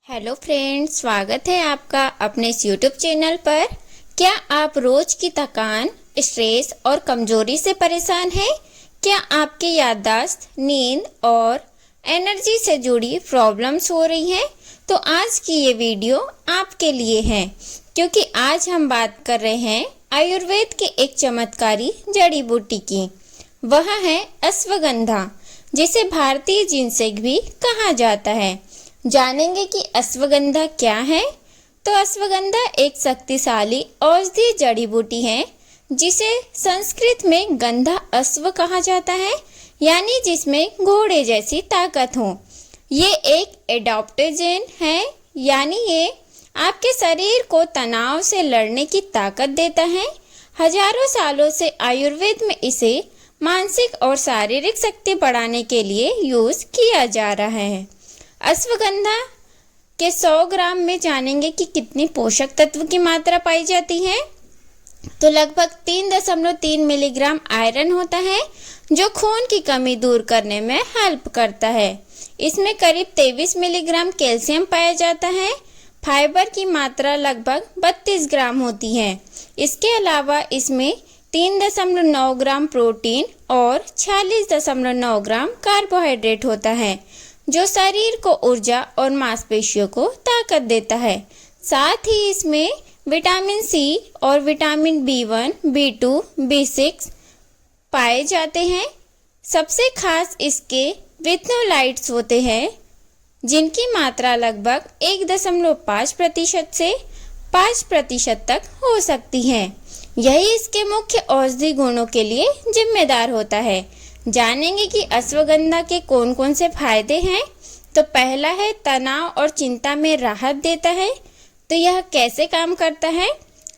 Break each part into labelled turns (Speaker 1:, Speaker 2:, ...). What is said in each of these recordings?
Speaker 1: Hello friends, स्वागत है आपका अपने इस यूट्यूब चैनल पर। क्या आप रोज की थकान, स्ट्रेस और कमजोरी से परेशान हैं? क्या आपकी याददाश्त, नींद और एनर्जी से जुड़ी प्रॉब्लम्स हो रही हैं? तो आज की ये वीडियो आपके लिए है, क्योंकि आज हम बात कर रहे हैं आयुर्वेद के एक चमत्कारी जड़ी बूटी की। वह है अश्वगंधा, जिसे भारतीय जिनसेक भी कहा जाता है। जानेंगे कि अश्वगंधा क्या है। तो अश्वगंधा एक शक्तिशाली औषधीय जड़ी बूटी है, जिसे संस्कृत में गंधा अश्व कहा जाता है, यानी जिसमें घोड़े जैसी ताकत हो। ये एक एडॉप्टोजेन है, यानी ये आपके शरीर को तनाव से लड़ने की ताकत देता है। हजारों सालों से आयुर्वेद में इसे मानसिक और शारीरिक शक्ति बढ़ाने के लिए यूज किया जा रहा है। अश्वगंधा के 100 ग्राम में जानेंगे कि कितनी पोषक तत्व की मात्रा पाई जाती है। तो लगभग 3.3 मिलीग्राम आयरन होता है, जो खून की कमी दूर करने में हेल्प करता है। इसमें करीब 23 मिलीग्राम कैल्शियम पाया जाता है। फाइबर की मात्रा लगभग 32 ग्राम होती है। इसके अलावा इसमें 3.9 ग्राम प्रोटीन और 46.9 ग्राम कार्बोहाइड्रेट होता है, जो शरीर को ऊर्जा और मांसपेशियों को ताकत देता है। साथ ही इसमें विटामिन सी और विटामिन B1, B2, B6 पाए जाते हैं। सबसे खास इसके विथनोलाइट्स होते हैं, जिनकी मात्रा लगभग 1.5% से 5% तक हो सकती है। यही इसके मुख्य औषधि गुणों के लिए जिम्मेदार होता है। जानेंगे कि अश्वगंधा के कौन कौन से फायदे हैं। तो पहला है, तनाव और चिंता में राहत देता है। तो यह कैसे काम करता है?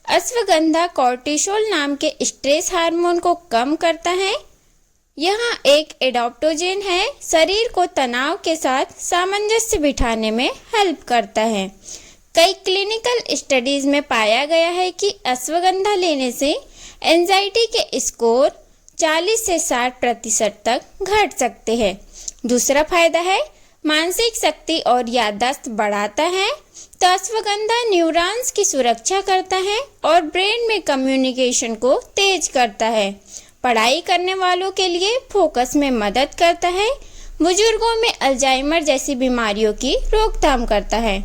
Speaker 1: अश्वगंधा कॉर्टिसोल नाम के स्ट्रेस हार्मोन को कम करता है। यह एक एडॉप्टोजेन है, शरीर को तनाव के साथ सामंजस्य बिठाने में हेल्प करता है। कई क्लिनिकल स्टडीज में पाया गया है कि अश्वगंधा लेने से एंजाइटी के स्कोर 40 से 60% तक घट सकते हैं। दूसरा फायदा है, मानसिक शक्ति और याददाश्त बढ़ाता है। तो अश्वगंधा न्यूरॉन्स की सुरक्षा करता है और ब्रेन में कम्युनिकेशन को तेज करता है। पढ़ाई करने वालों के लिए फोकस में मदद करता है। बुजुर्गों में अल्जाइमर जैसी बीमारियों की रोकथाम करता है।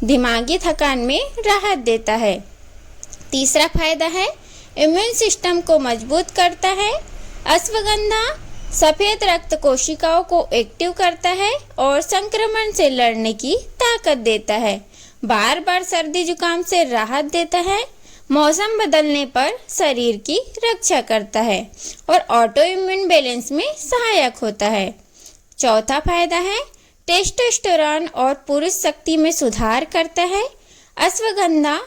Speaker 1: दिमागी थकान में राहत देता है। तीसरा फायदा है, इम्यून सिस्टम को मजबूत करता है। अश्वगंधा सफेद रक्त कोशिकाओं को एक्टिव करता है और संक्रमण से लड़ने की ताकत देता है। बार बार सर्दी जुकाम से राहत देता है। मौसम बदलने पर शरीर की रक्षा करता है और ऑटो इम्यून बैलेंस में सहायक होता है। चौथा फायदा है, टेस्टोस्टेरोन और पुरुष शक्ति में सुधार करता है। अश्वगंधा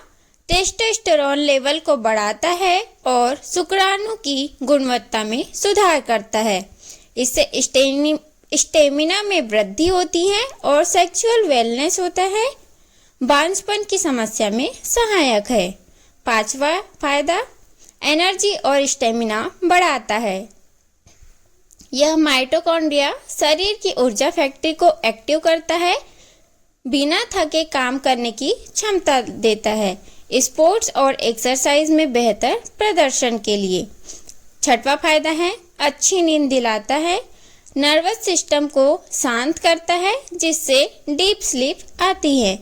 Speaker 1: टेस्टोस्टेरोन लेवल को बढ़ाता है और शुक्राणु की गुणवत्ता में सुधार करता है। इससे स्टेमिना में वृद्धि होती है और सेक्सुअल वेलनेस होता है। बांझपन की समस्या में सहायक है। पांचवा फायदा, एनर्जी और स्टेमिना बढ़ाता है। यह माइटोकॉन्ड्रिया, शरीर की ऊर्जा फैक्ट्री को एक्टिव करता है, बिना थके काम करने की क्षमता देता है। स्पोर्ट्स और एक्सरसाइज में बेहतर प्रदर्शन के लिए। छठवां फायदा है, अच्छी नींद दिलाता है। नर्वस सिस्टम को शांत करता है, जिससे डीप स्लीप आती है।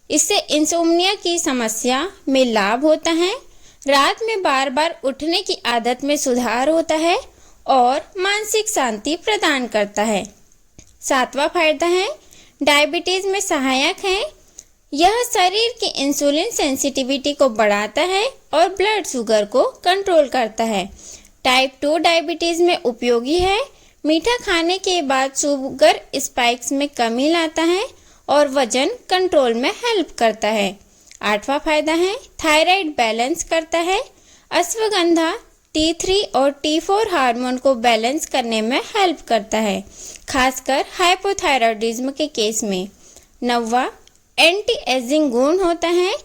Speaker 1: इससे इंसोम्निया की समस्या में लाभ होता है। रात में बार बार उठने की आदत में सुधार होता है और मानसिक शांति प्रदान करता है। सातवां फायदा है, डायबिटीज में सहायक है। यह शरीर की इंसुलिन सेंसिटिविटी को बढ़ाता है और ब्लड शुगर को कंट्रोल करता है। टाइप 2 डायबिटीज में उपयोगी है। मीठा खाने के बाद शुगर स्पाइक्स में कमी लाता है और वजन कंट्रोल में हेल्प करता है। आठवां फायदा है, थायराइड बैलेंस करता है। अश्वगंधा T3 और T4 हार्मोन को बैलेंस करने में हेल्प करता है, खासकर हाइपोथायरॉयडिज्म के केस में। नौवां, एंटी एजिंग गुण होता है।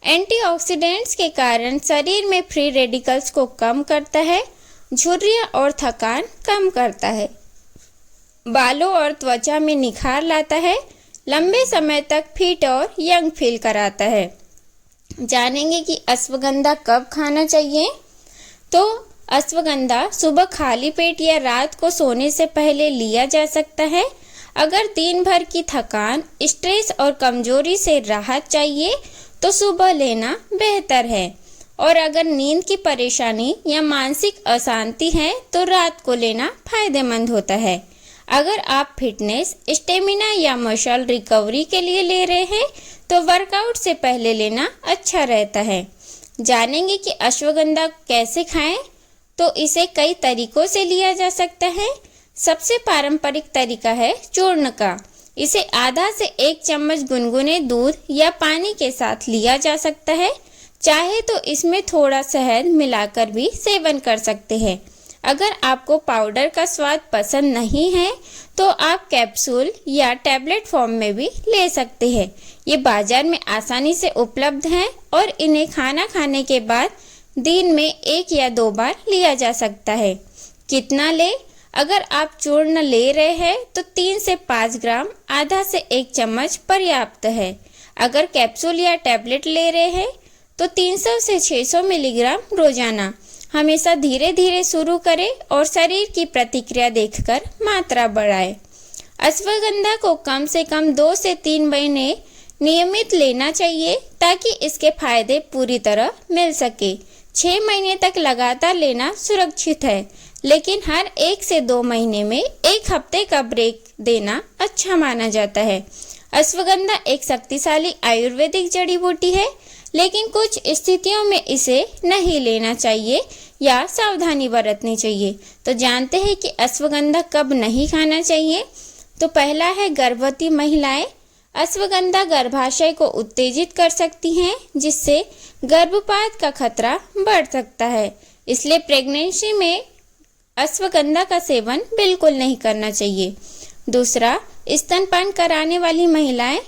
Speaker 1: एंटीऑक्सीडेंट्स के कारण शरीर में फ्री रेडिकल्स को कम करता है। झुर्रियां और थकान कम करता है। बालों और त्वचा में निखार लाता है। लंबे समय तक फिट और यंग फील कराता है। जानेंगे कि अश्वगंधा कब खाना चाहिए। तो अश्वगंधा सुबह खाली पेट या रात को सोने से पहले लिया जा सकता है। अगर दिन भर की थकान, स्ट्रेस और कमजोरी से राहत चाहिए तो सुबह लेना बेहतर है, और अगर नींद की परेशानी या मानसिक अशांति है तो रात को लेना फायदेमंद होता है। अगर आप फिटनेस, स्टेमिना या मसल रिकवरी के लिए ले रहे हैं तो वर्कआउट से पहले लेना अच्छा रहता है। जानेंगे कि अश्वगंधा कैसे खाएं। तो इसे कई तरीकों से लिया जा सकता है। सबसे पारंपरिक तरीका है चूर्ण का। इसे आधा से 1 चम्मच गुनगुने दूध या पानी के साथ लिया जा सकता है। चाहे तो इसमें थोड़ा शहद मिलाकर भी सेवन कर सकते हैं। अगर आपको पाउडर का स्वाद पसंद नहीं है तो आप कैप्सूल या टैबलेट फॉर्म में भी ले सकते हैं। ये बाजार में आसानी से उपलब्ध हैं और इन्हें खाना खाने के बाद दिन में 1 या 2 बार लिया जा सकता है। कितना ले? अगर आप चूर्ण ले रहे हैं तो 3 से 5 ग्राम, आधा से 1 चम्मच पर्याप्त है। अगर कैप्सूल या टैबलेट ले रहे हैं तो 300 से 600 मिलीग्राम रोजाना। हमेशा धीरे धीरे शुरू करें और शरीर की प्रतिक्रिया देखकर मात्रा बढ़ाएं। अश्वगंधा को कम से कम 2 से 3 महीने नियमित लेना चाहिए ताकि इसके फायदे पूरी तरह मिल सके। 6 महीने तक लगातार लेना सुरक्षित है, लेकिन हर 1 से 2 महीने में 1 हफ्ते का ब्रेक देना अच्छा माना जाता है। अश्वगंधा एक शक्तिशाली आयुर्वेदिक जड़ी बूटी है, लेकिन कुछ स्थितियों में इसे नहीं लेना चाहिए या सावधानी बरतनी चाहिए। तो जानते हैं कि अश्वगंधा कब नहीं खाना चाहिए। तो पहला है गर्भवती महिलाएं। अश्वगंधा गर्भाशय को उत्तेजित कर सकती हैं, जिससे गर्भपात का खतरा बढ़ सकता है। इसलिए प्रेगनेंसी में अश्वगंधा का सेवन बिल्कुल नहीं करना चाहिए। दूसरा, स्तनपान कराने वाली महिलाएं।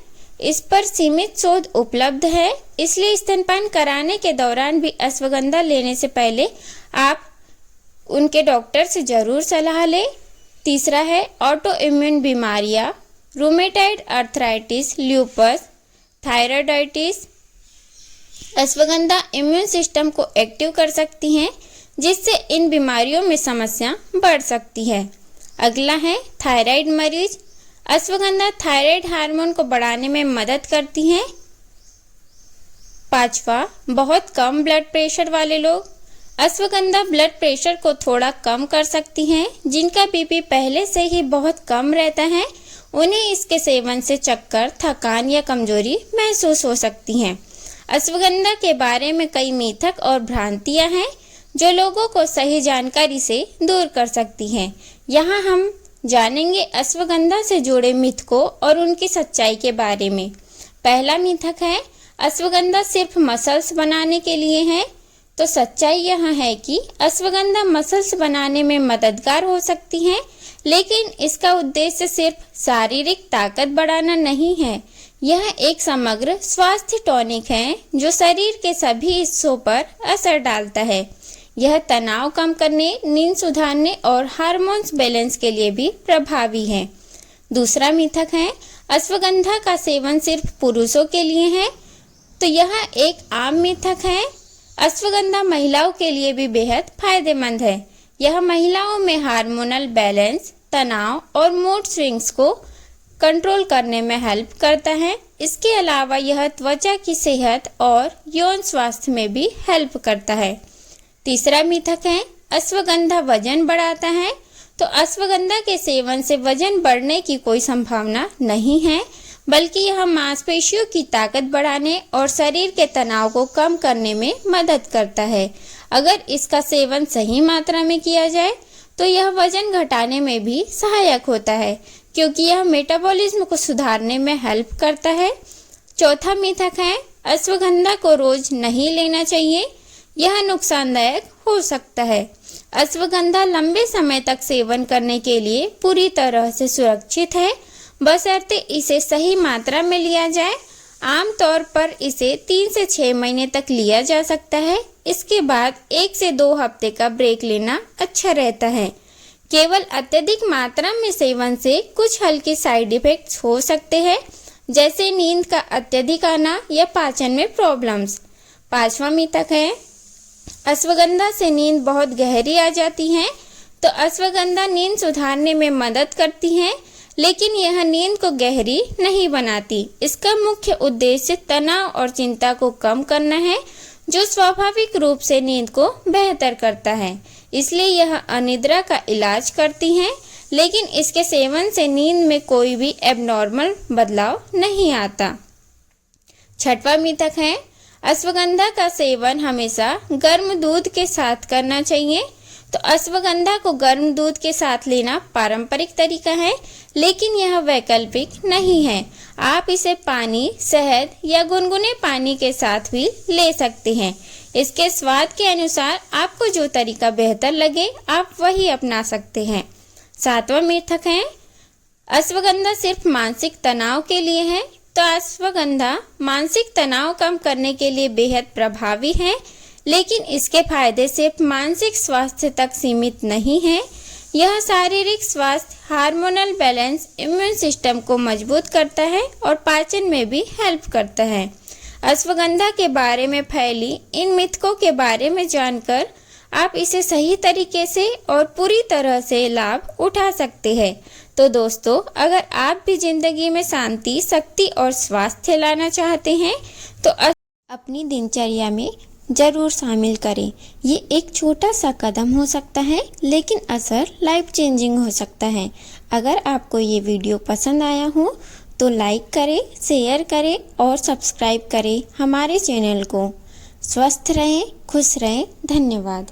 Speaker 1: इस पर सीमित शोध उपलब्ध है, इसलिए स्तनपान कराने के दौरान भी अश्वगंधा लेने से पहले आप उनके डॉक्टर से जरूर सलाह लें। तीसरा है ऑटो इम्यून बीमारियां, rheumatoid arthritis, lupus, thyroiditis. Ashwagandha immune system को एक्टिव कर सकती हैं, जिससे इन बीमारियों में समस्या बढ़ सकती है। अगला है थायराइड मरीज। अश्वगंधा थायराइड हार्मोन को बढ़ाने में मदद करती है। पांचवा, बहुत कम ब्लड प्रेशर वाले लोग। अश्वगंधा ब्लड प्रेशर को थोड़ा कम कर सकती हैं। जिनका बीपी पहले से ही बहुत कम रहता है, उन्हें इसके सेवन से चक्कर, थकान या कमजोरी महसूस हो सकती है। अश्वगंधा के बारे में कई मिथक और भ्रांतियां हैं जो लोगों को सही जानकारी से दूर कर सकती हैं। यहाँ हम जानेंगे अश्वगंधा से जुड़े मिथ को और उनकी सच्चाई के बारे में। पहला मिथक है अश्वगंधा सिर्फ मसल्स बनाने के लिए है। तो सच्चाई यह है कि अश्वगंधा मसल्स बनाने में मददगार हो सकती है, लेकिन इसका उद्देश्य सिर्फ शारीरिक ताकत बढ़ाना नहीं है। यह एक समग्र स्वास्थ्य टॉनिक है जो शरीर के सभी हिस्सों पर असर डालता है। यह तनाव कम करने, नींद सुधारने और हार्मोन्स बैलेंस के लिए भी प्रभावी है। दूसरा मिथक है अश्वगंधा का सेवन सिर्फ पुरुषों के लिए है। तो यह एक आम मिथक है। अश्वगंधा महिलाओं के लिए भी बेहद फायदेमंद है। यह महिलाओं में हार्मोनल बैलेंस, तनाव और मूड स्विंग्स को कंट्रोल करने में हेल्प करता है। इसके अलावा यह त्वचा की सेहत और यौन स्वास्थ्य में भी हेल्प करता है। तीसरा मिथक है अश्वगंधा वजन बढ़ाता है। तो अश्वगंधा के सेवन से वजन बढ़ने की कोई संभावना नहीं है, बल्कि यह मांसपेशियों की ताकत बढ़ाने और शरीर के तनाव को कम करने में मदद करता है। अगर इसका सेवन सही मात्रा में किया जाए तो यह वजन घटाने में भी सहायक होता है, क्योंकि यह मेटाबॉलिज्म को सुधारने में हेल्प करता है। चौथा मिथक है अश्वगंधा को रोज नहीं लेना चाहिए। यह नुकसानदायक हो सकता है। अश्वगंधा लंबे समय तक सेवन करने के लिए पूरी तरह से सुरक्षित है, बशर्ते इसे सही मात्रा में लिया जाए। आमतौर पर इसे 3 से 6 महीने तक लिया जा सकता है। इसके बाद 1 से 2 हफ्ते का ब्रेक लेना अच्छा रहता है। केवल अत्यधिक मात्रा में सेवन से कुछ हल्के साइड इफेक्ट्स हो सकते हैं, जैसे नींद का अत्यधिक आना या पाचन में प्रॉब्लम्स। 5वां मिथक है अश्वगंधा से नींद बहुत गहरी आ जाती है। तो अश्वगंधा नींद सुधारने में मदद करती है, लेकिन यह नींद को गहरी नहीं बनाती। इसका मुख्य उद्देश्य तनाव और चिंता को कम करना है, जो स्वाभाविक रूप से नींद को बेहतर करता है। इसलिए यह अनिद्रा का इलाज करती है, लेकिन इसके सेवन से नींद में कोई भी एबनॉर्मल बदलाव नहीं आता। 6वां मिथक है अश्वगंधा का सेवन हमेशा गर्म दूध के साथ करना चाहिए। तो अश्वगंधा को गर्म दूध के साथ लेना पारंपरिक तरीका है, लेकिन यह वैकल्पिक नहीं है। आप इसे पानी, शहद या गुनगुने पानी के साथ भी ले सकते हैं। इसके स्वाद के अनुसार आपको जो तरीका बेहतर लगे आप वही अपना सकते हैं। 7वां मिथक है अश्वगंधा सिर्फ मानसिक तनाव के लिए है। तो अश्वगंधा मानसिक तनाव कम करने के लिए बेहद प्रभावी है, लेकिन इसके फायदे सिर्फ मानसिक स्वास्थ्य तक सीमित नहीं है। यह शारीरिक स्वास्थ्य, हार्मोनल बैलेंस, इम्यून सिस्टम को मजबूत करता है और पाचन में भी हेल्प करता है। अश्वगंधा के बारे में फैली इन मिथकों के बारे में जानकर आप इसे सही तरीके से और पूरी तरह से लाभ उठा सकते हैं। तो दोस्तों, अगर आप भी जिंदगी में शांति, शक्ति और स्वास्थ्य लाना चाहते हैं तो अपनी दिनचर्या में जरूर शामिल करें। ये एक छोटा सा कदम हो सकता है, लेकिन असर लाइफ चेंजिंग हो सकता है। अगर आपको ये वीडियो पसंद आया हो तो लाइक करें, शेयर करें और सब्सक्राइब करें हमारे चैनल को। स्वस्थ रहें, खुश रहें। धन्यवाद।